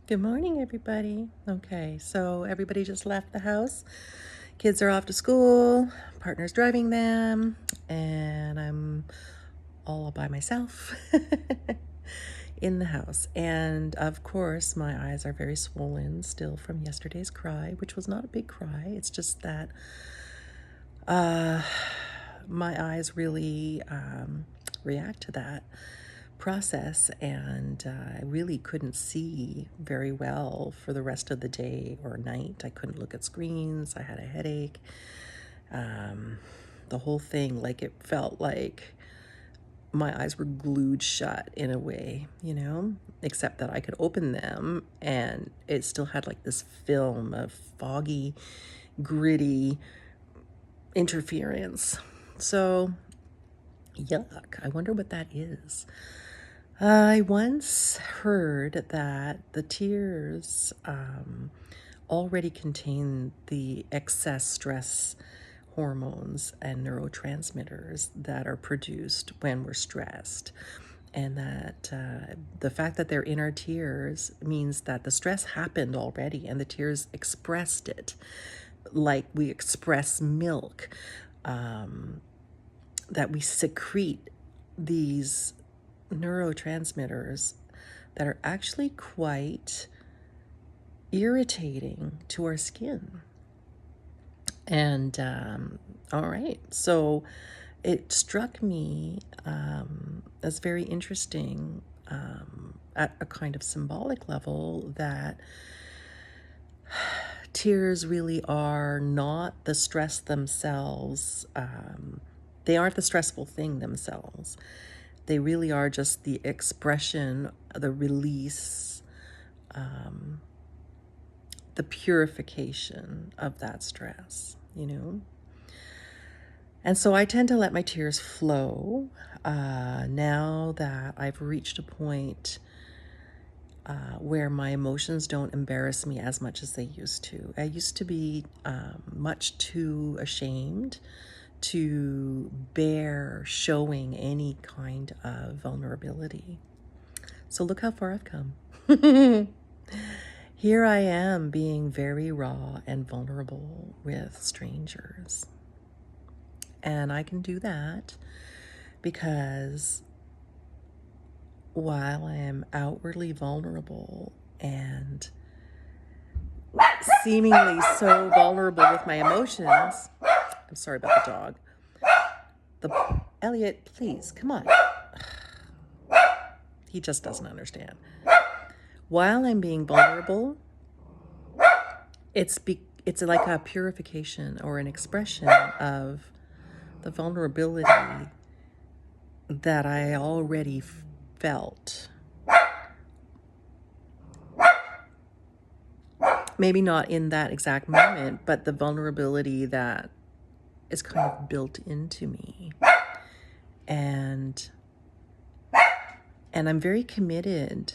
Good morning, everybody. Okay, so everybody just left the house. Kids are off to school, partner's driving them, and I'm all by myself in the house. And of course, my eyes are very swollen still from yesterday's cry, which was not a big cry. It's just that my eyes really react to that process, and I really couldn't see very well for the rest of the day or night. I couldn't look at screens. I had a headache. The whole thing, like, it felt like my eyes were glued shut in a way, except that I could open them and it still had like this film of foggy, gritty interference. So, yuck. I wonder what that is. I once heard that the tears already contain the excess stress hormones and neurotransmitters that are produced when we're stressed. And that the fact that they're in our tears means that the stress happened already and the tears expressed it, like we express milk, that we secrete these neurotransmitters that are actually quite irritating to our skin. And all right, so it struck me as very interesting at a kind of symbolic level that tears really are not the stress themselves. They aren't the stressful thing themselves. They really are just the expression, the release, the purification of that stress, And so I tend to let my tears flow now that I've reached a point where my emotions don't embarrass me as much as they used to. I used to be much too ashamed to bear showing any kind of vulnerability. So look how far I've come. Here I am being very raw and vulnerable with strangers. And I can do that because while I am outwardly vulnerable and seemingly so vulnerable with my emotions, I'm sorry about the dog. Elliot, please, come on. He just doesn't understand. While I'm being vulnerable, it's like a purification or an expression of the vulnerability that I already felt. Maybe not in that exact moment, but the vulnerability that is kind of built into me. And I'm very committed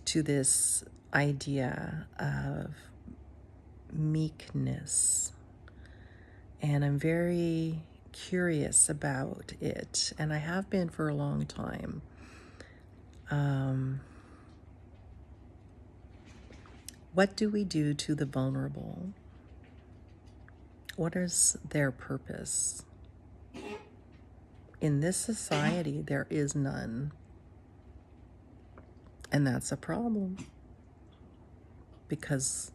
to this idea of meekness. And I'm very curious about it. And I have been for a long time. What do we do to the vulnerable? What is their purpose? In this society, there is none. And that's a problem. Because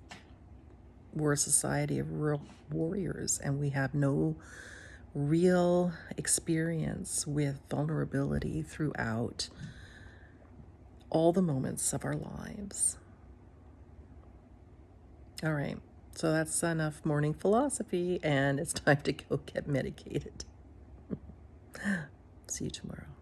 we're a society of real warriors and we have no real experience with vulnerability throughout all the moments of our lives. All right, so that's enough morning philosophy, and it's time to go get medicated. See you tomorrow.